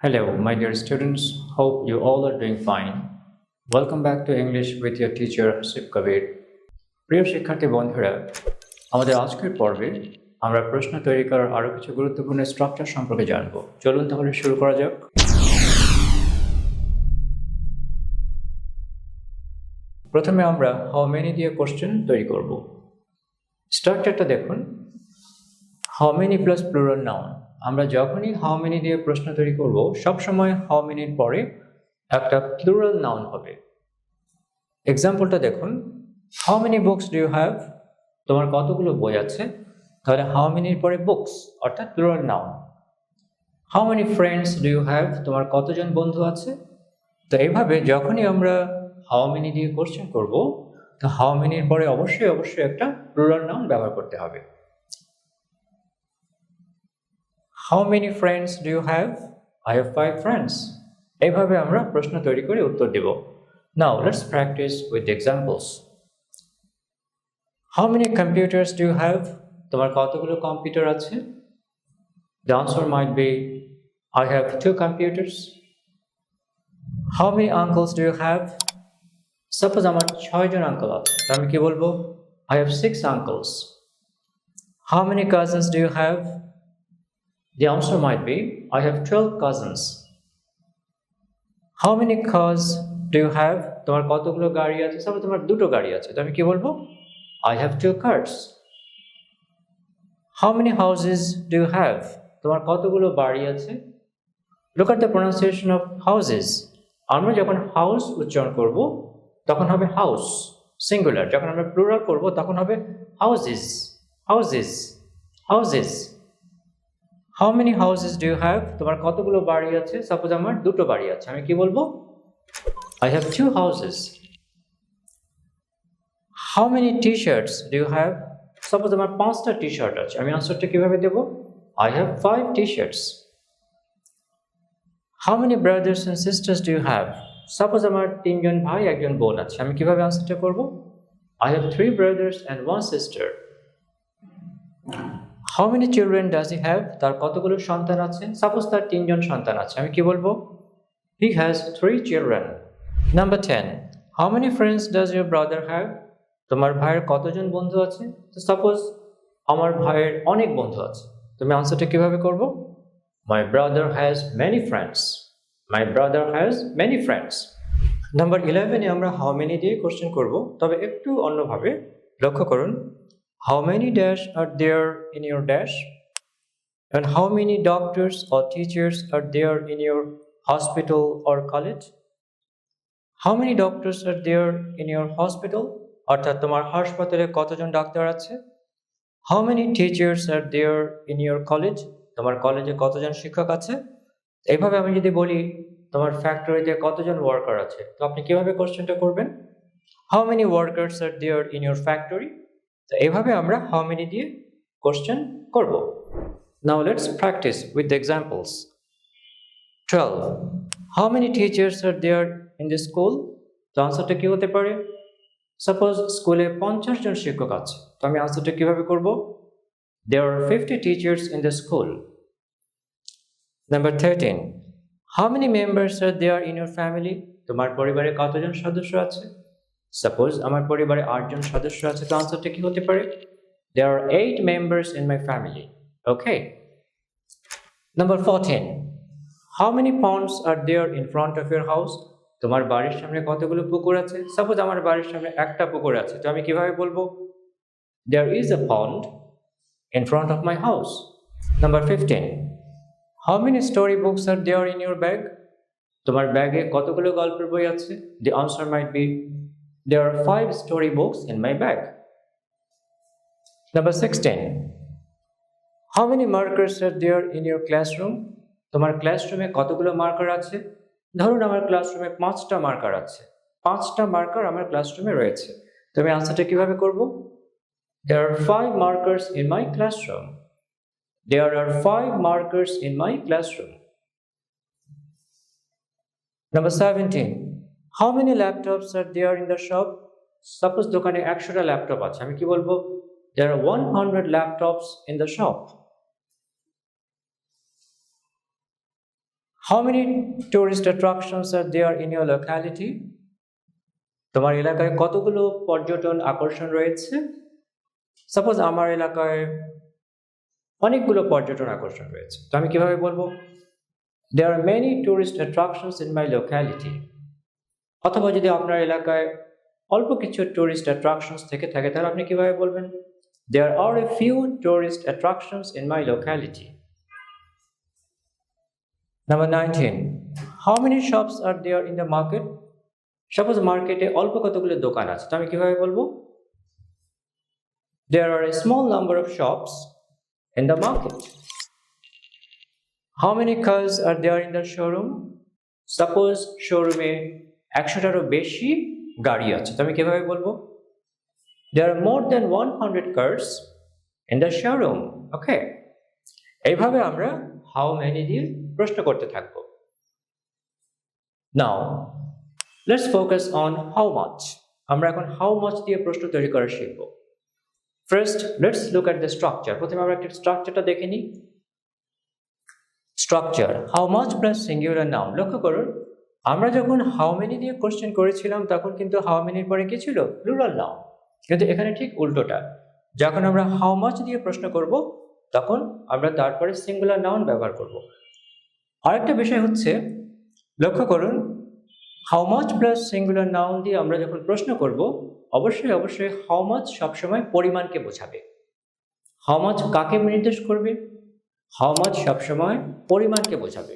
Hello, my dear students. Hope you all are doing fine. Welcome back to English with your teacher Hasib Kabir. প্রিয় শিক্ষার্থী বন্ধুরা, আমাদের আজকের পর্বে আমরা প্রশ্ন তৈরি করার আরও কিছু গুরুত্বপূর্ণ স্ট্রাকচার সম্পর্কে জানব। চলুন তাহলে শুরু করা যাক। প্রথমে আমরা হাউ মেনি দিয়ে কোশ্চেন তৈরি করব। স্ট্রাকচারটা দেখুন, how many plus plural noun. আমরা যখনই হাউ মেনি দিয়ে প্রশ্ন তৈরি করব সবসময় হাউ মেনির পরে একটা প্লুরাল নাউন হবে। এক্সাম্পলটা দেখুন, how many books do you have? তোমার কতগুলো বই আছে? তাহলে হাউ মেনির পরে বুকস অর্থাৎ plural noun. How many friends do you have? তোমার কতজন বন্ধু আছে? তো এইভাবে যখনই আমরা হাউ মেনি দিয়ে কোশ্চেন করব, তো হাউ মেনির পরে অবশ্যই একটা প্লুরাল নাউন ব্যবহার করতে হবে। How many friends do you have? I have 5 friends. এইভাবে আমরা প্রশ্ন তৈরি করে উত্তর দেব। Now let's practice with examples. How many computers do you have? তোমার কতগুলো কম্পিউটার আছে? The answer might be I have 2 computers. How many uncles do you have? Suppose আমার 6 জন আঙ্কেল আছে, তো আমি কি বলবো? I have 6 uncles. How many cousins do you have? The answer might be I have 12 cousins. How many cars do you have? তোমার কতগুলো গাড়ি আছে? সাপোজ তোমার 2টো গাড়ি আছে, তো আমি কি বলবো? I have 2 cars. How many houses do you have? তোমার কতগুলো বাড়ি আছে? Look at the pronunciation of houses. আমরা যখন হাউস উচ্চারণ করব তখন হবে হাউস সিঙ্গুলার, যখন আমরা প্লুরাল করব তখন হবে houses houses houses. How many houses do you have? তোমার কতগুলো বাড়ি আছে? সাপোজ আমার 2টো বাড়ি আছে, আমি কি বলবো? I have 2 houses. How many t-shirts do you have? Suppose আমার 5টা টি শার্ট আছে, আমি আনসারটা কিভাবে দেব? I have 5 t-shirts. How many brothers and sisters do you have? Suppose আমার 3জন ভাই 1জন বোন আছে, আমি কিভাবে আনসারটা করব? I have 3 brothers and 1 sister. How many children does he have? তার কতগুলো সন্তান আছে? সাপোজ তার 3জন সন্তান আছে, আমি কি বলবো? He has 3 children. Number 10. How many friends does your brother have? তোমার ভাইয়ের কতজন বন্ধু আছে? তো সাপোজ আমার ভাইয়ের অনেক বন্ধু আছে, তুমি আনসারটা কিভাবে করব? My brother has many friends. My brother has many friends. Number 11 এ আমরা হাউ মেনি দিয়ে কোশ্চেন করব, তবে একটু অন্যভাবে। লক্ষ্য করুন, how many dash are there in your dash? And how many doctors or teachers are there in your hospital or college? How many doctors are there in your hospital? অর্থাৎ তোমার হাসপাতালে কতজন ডাক্তার আছে? How many teachers are there in your college? তোমার কলেজে কতজন শিক্ষক আছে? এইভাবে আমি যদি বলি তোমার ফ্যাক্টরিতে কতজন ওয়ার্কার আছে, তো আপনি কিভাবে কোশ্চেনটা করবেন? How many workers are there in your factory? তো এইভাবে আমরা হাউ মেনি দিয়ে কোশ্চেন করব। Now let's practice with the examples. 12. How many teachers are there in the school? তো আনসারটা কি হতে পারে? সাপোজ স্কুলে 50 জন শিক্ষক আছে, তো আমি আনসারটা কিভাবে করব? There are 50 teachers in the school. Number 13. How many members are there in your family? তোমার পরিবারে কতজন সদস্য আছে? সাপোজ আমার পরিবারে 8 জন সদস্য আছে, তো আনসারটা কি হতে পারে? There are 8 members in my family. Okay. Number 14. How many ponds are there in front of your house? তোমার বাড়ির সামনে কতগুলো পুকুর আছে? সাপোজ আমার বাড়ির সামনে একটা পুকুর আছে, তো আমি কিভাবে বলবো? There is a pond in front of my house. Number 15. How many storybooks are there in your bag? তোমার ব্যাগে কতগুলো গল্পের বই আছে? The answer might be there are 5 storybooks in my bag. Number 16. How many markers are there in your classroom? তোমার ক্লাসরুমে কতগুলো marker আছে? ধরুন আমার ক্লাসরুমে 5টা মার্কার আছে, 5টা মার্কার আমার ক্লাসরুমে রয়েছে, তো আমি আনসারটা কিভাবে করব? There are 5 markers in my classroom. There are 5 markers in my classroom. Number 17. How many laptops are there in the shop? Suppose দোকানে 100টা ল্যাপটপ আছে, আমি কি বলবো? There are 100 laptops in the shop. How many tourist attractions are there in your locality? তোমার এলাকায় কতগুলো পর্যটন আকর্ষণ রয়েছে? সাপোজ আমার এলাকায় অনেকগুলো পর্যটন আকর্ষণ রয়েছে, তো আমি কিভাবে বলবো? There are many tourist attractions in my locality. অথবা যদি আপনার এলাকায় অল্প কিছু টুরিস্ট অ্যাট্রাকশনস থেকে থাকে, তাহলে আপনি কিভাবে বলবেন? There are a few tourist attractions in my locality. Number 19. How many shops are there in the market? Suppose মার্কেটে অল্প কতগুলো দোকান আছে, তো আমি কিভাবে বলবো? There are a small number of shops in the market. How many cars are there in the showroom? Suppose শোরুমে 100টারও বেশি গাড়ি আছে, তো আমি কিভাবে বলবো? There are more than 100 cars in the showroom. Okay. এইভাবে আমরা how many দিয়ে প্রশ্ন করতে থাকবো। Now, let's focus on how much. আমরা এখন how much দিয়ে প্রশ্ন তৈরি করা শিখব। First, let's look at the structure. প্রথমে আমরা একটা স্ট্রাকচারটা দেখে নিই। Structure, how much plus singular noun. লক্ষ্য করুন, আমরা যখন how many দিয়ে কোশ্চেন করেছিলাম তখন কিন্তু how many এর পরে কি ছিল? Plural noun. কিন্তু এখানে ঠিক উল্টোটা, যখন আমরা how much দিয়ে প্রশ্ন করব তখন আমরা তারপরে সিঙ্গুলার নাউন ব্যবহার করব। আরেকটা বিষয় হচ্ছে, লক্ষ্য করুন, how much plus singular noun দিয়ে আমরা যখন প্রশ্ন করব, অবশ্যই how much সবসময় পরিমাণকে বোঝাবে। how much কাকে নির্দেশ করবে? how much সবসময় পরিমাণকে বোঝাবে।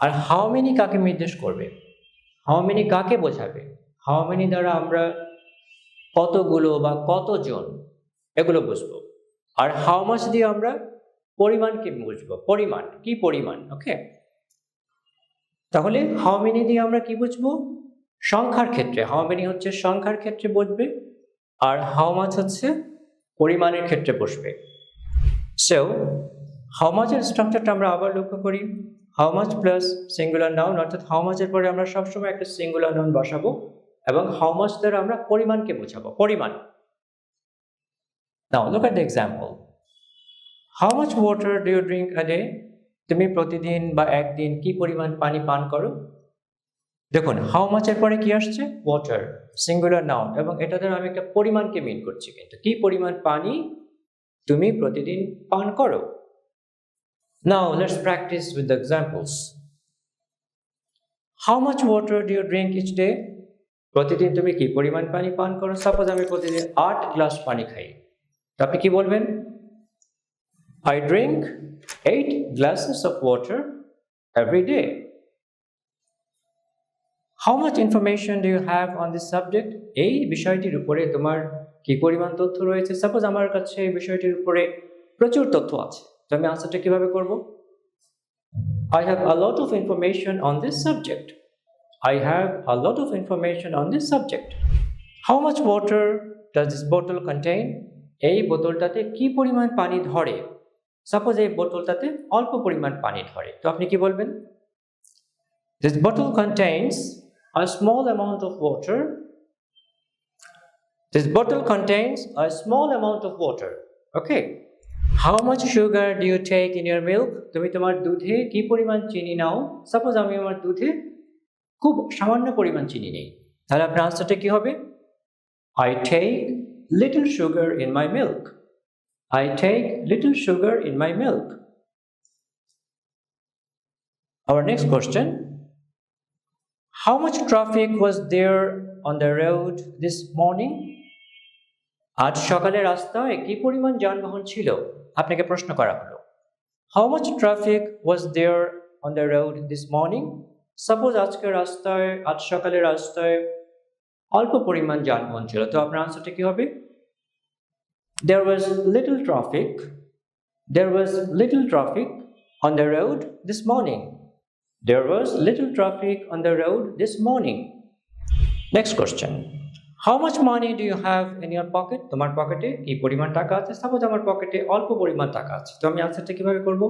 আর how many কাকে নির্দেশ করবে? how many কাকে বোঝাবে? how many দ্বারা আমরা কতগুলো বা কতজন এগুলো বুঝবো। আর how much দিয়ে আমরা পরিমাণকে বুঝবো। পরিমাণ কি? পরিমাণ। ওকে, তাহলে how many দিয়ে আমরা কি বুঝবো? সংখ্যার ক্ষেত্রে how many হচ্ছে সংখ্যার ক্ষেত্রে বসবে, আর how much হচ্ছে পরিমাণের ক্ষেত্রে বসবে। সো how much এর স্ট্রাকচারটা আমরা আবার লক্ষ্য করি। how much plus singular noun, অর্থাৎ how much এর পরে আমরা সবসময় একটা সিঙ্গুলার নাউন বসাবো এবং how much দ্বারা আমরা পরিমাণকে বোঝাবো। পরিমাণ। Now look at the example. How much water do you drink a day? তুমি প্রতিদিন বা একদিন কি পরিমাণ পানি পান করো? দেখুন, how much এর পরে কি আসছে? water, সিঙ্গুলার নাউন, এবং এটা দ্বারা আমি একটা পরিমাণকে মিন করছি। কিন্তু কি পরিমাণ পানি তুমি প্রতিদিন পান করো? Now let's practice with the examples. How much water do you drink each day? প্রতিদিন তুমি কি পরিমাণ পানি পান করো? সাপোজ আমি প্রতিদিন 8 গ্লাস পানি খাই, তো আপনি কি বলবেন? I drink 8 glasses of water every day. How much information do you have on this subject? এই বিষয়টির উপরে তোমার কি পরিমাণ তথ্য রয়েছে? সাপোজ আমার কাছে এই বিষয়টির উপরে প্রচুর তথ্য আছে, তো আমি আনসারটা কিভাবে করব? I have a lot of information on this subject. I have a lot of information on this subject. How much water does this bottle contain? এই বোতলটাতে কি পরিমাণ পানি ধরে? সাপোজ এই বোতলটাতে অল্প পরিমাণ পানি ধরে, তো আপনি কি বলবেন? This bottle contains a small amount of water. This bottle contains a small amount of water. Okay. How much sugar do you take in your milk? তুমি তোমার দুধে কি পরিমাণ চিনি নাও? সাপোজ আমি আমার দুধে খুব সামান্য পরিমাণ চিনি নেই, তাহলে আপনার আনসারটা কি হবে? I take little sugar in my milk. I take little sugar in my milk. Our next question. How much traffic was there on the road this morning? আজ সকালে রাস্তায় কি পরিমাণ যানবাহন ছিল? আপনাকে প্রশ্ন করা হলো। How much traffic was there on the road this morning? Suppose আজ সকালে রাস্তায় অল্প পরিমাণ যানবাহন ছিল, তো আপনার আনসারটা কি হবে? There was little traffic. There was little traffic on the road this morning. There was little traffic on the road this morning. Next question. How much money do you have in your pocket? তোমার পকেটে কি পরিমাণ টাকা আছে? Suppose আমার পকেটে অল্প পরিমাণ টাকা আছে, তো আমি আনসারটা কিভাবে করব?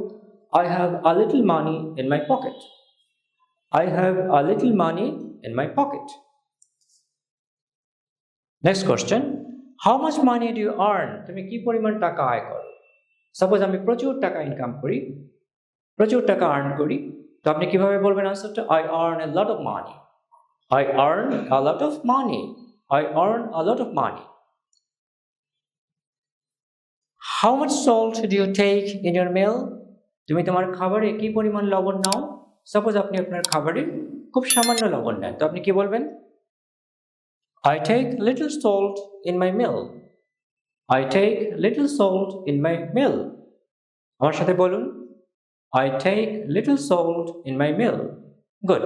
I have a little money in my pocket. I have a little money in my pocket. Next question. How much money do you earn? তুমি কি পরিমাণ টাকা আয় করো? সাপোজ আমি প্রচুর টাকা ইনকাম করি, প্রচুর টাকা আর্ন করি, তো আপনি কিভাবে বলবেন আনসারটা? I earn a lot of money. I earn a lot of money. I earn a lot of money. How much salt do you take in your meal? তুমি তোমার খাবারে কি পরিমাণ লবণ নাও? সাপোজ আপনি আপনার খাবারে খুব সামান্য লবণ নেন, তো আপনি কি বলবেন? I take little salt in my meal. I take little salt in my meal. আমার সাথে বলুন, I take little salt in my meal. Good.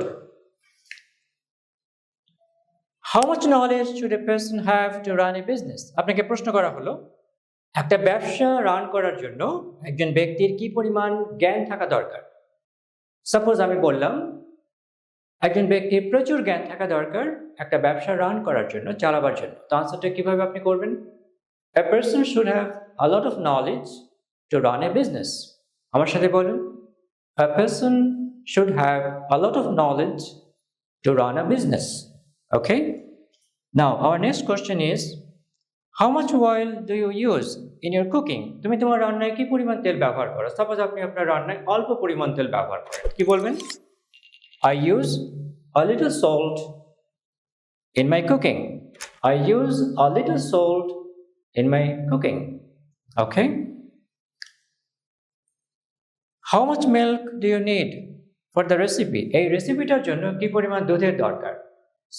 How much knowledge should a person have to run a business? আপনাকে প্রশ্ন করা হলো, একটা ব্যবসা run করার জন্য একজন ব্যক্তির কি পরিমাণ জ্ঞান থাকা দরকার? সাপোজ আমি বললাম একজন ব্যক্তির প্রচুর জ্ঞান থাকা দরকার একটা ব্যবসা রান করার জন্য, চালাবার জন্য। তো আনসারটা কিভাবে আপনি করবেন? A person should have a lot of knowledge to run a business. আমার সাথে বলুন, a person should have a lot of knowledge to run a business. Okay? Now, our next question is, how much oil do you use in your cooking? তুমি তোমার রান্নায় কি পরিমাণ তেল ব্যবহার করো? সাপোজ আপনি আপনার রান্নায় অল্প পরিমাণ তেল ব্যবহার করেন, কি বলবেন? I use a little salt in my cooking. I use a little salt in my cooking. Okay? How much milk do you need for the recipe? এই রেসিপিটার জন্য কি পরিমাণ দুধের দরকার?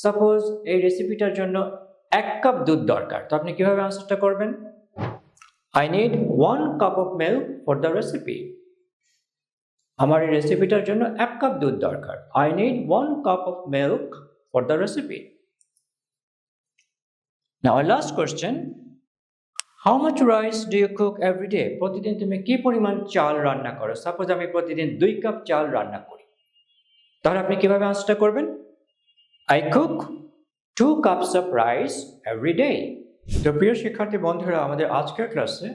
সাপোজ এই রেসিপিটার জন্য 1 কাপ দুধ দরকার, তো আপনি কিভাবে আনসারটা করবেন? I need 1 cup of milk for the recipe. আমার এই রেসিপিটার জন্য 1 কাপ দুধ দরকার। I need 1 cup of milk for the recipe. Now our last question, how much rice do you cook every day? প্রতিদিন তুমি কি পরিমাণ চাল রান্না করো? সাপোজ আমি প্রতিদিন 2 কাপ চাল রান্না করি, তাহলে আপনি কিভাবে আনসারটা করবেন? I cook 2 cups of rice every day. তো প্রিয় শিক্ষার্থী বন্ধুরা, আমাদের আজকের ক্লাসে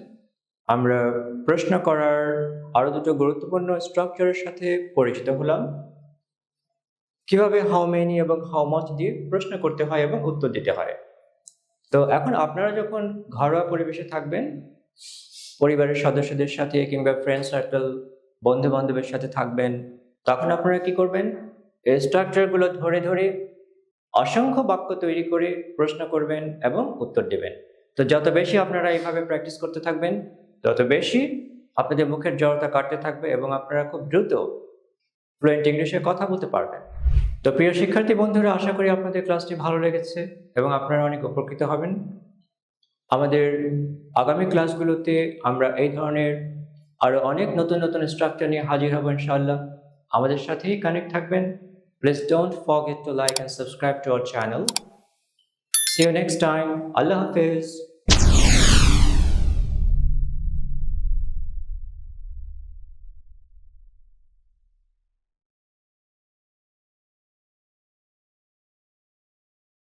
আমরা প্রশ্ন করার আরো দুটো গুরুত্বপূর্ণ স্ট্রাকচারের সাথে পরিচিত হলাম। কিভাবে হাউ মেনি এবং হাউ মাচ দিয়ে প্রশ্ন করতে হয় এবং উত্তর দিতে হয়। তো এখন আপনারা যখন ঘরোয়া পরিবেশে থাকবেন, পরিবারের সদস্যদের সাথে কিংবা ফ্রেন্ড সার্কেল, বন্ধু বান্ধবের সাথে থাকবেন, তখন আপনারা কি করবেন? এই স্ট্রাকচারগুলো ধরে ধরে অসংখ্য বাক্য তৈরি করে প্রশ্ন করবেন এবং উত্তর দেবেন। তো যত বেশি আপনারা এইভাবে প্র্যাকটিস করতে থাকবেন, তত বেশি আপনাদের মুখের জড়তা কাটতে থাকবে এবং আপনারা খুব দ্রুত ফ্লুয়েন্ট ইংলিশে কথা বলতে পারবেন। তো প্রিয় শিক্ষার্থী বন্ধুরা, আশা করি আপনাদের ক্লাসটি ভালো লেগেছে এবং আপনারা অনেক উপকৃত হবেন। আমাদের আগামী ক্লাসগুলোতে আমরা এই ধরনের আরো অনেক নতুন নতুন স্ট্রাকচার নিয়ে হাজির হব ইনশাআল্লাহ। আমাদের সাথেই কানেক্ট থাকবেন। Please don't forget to like and subscribe to our channel. See you next time. Allah Hafiz.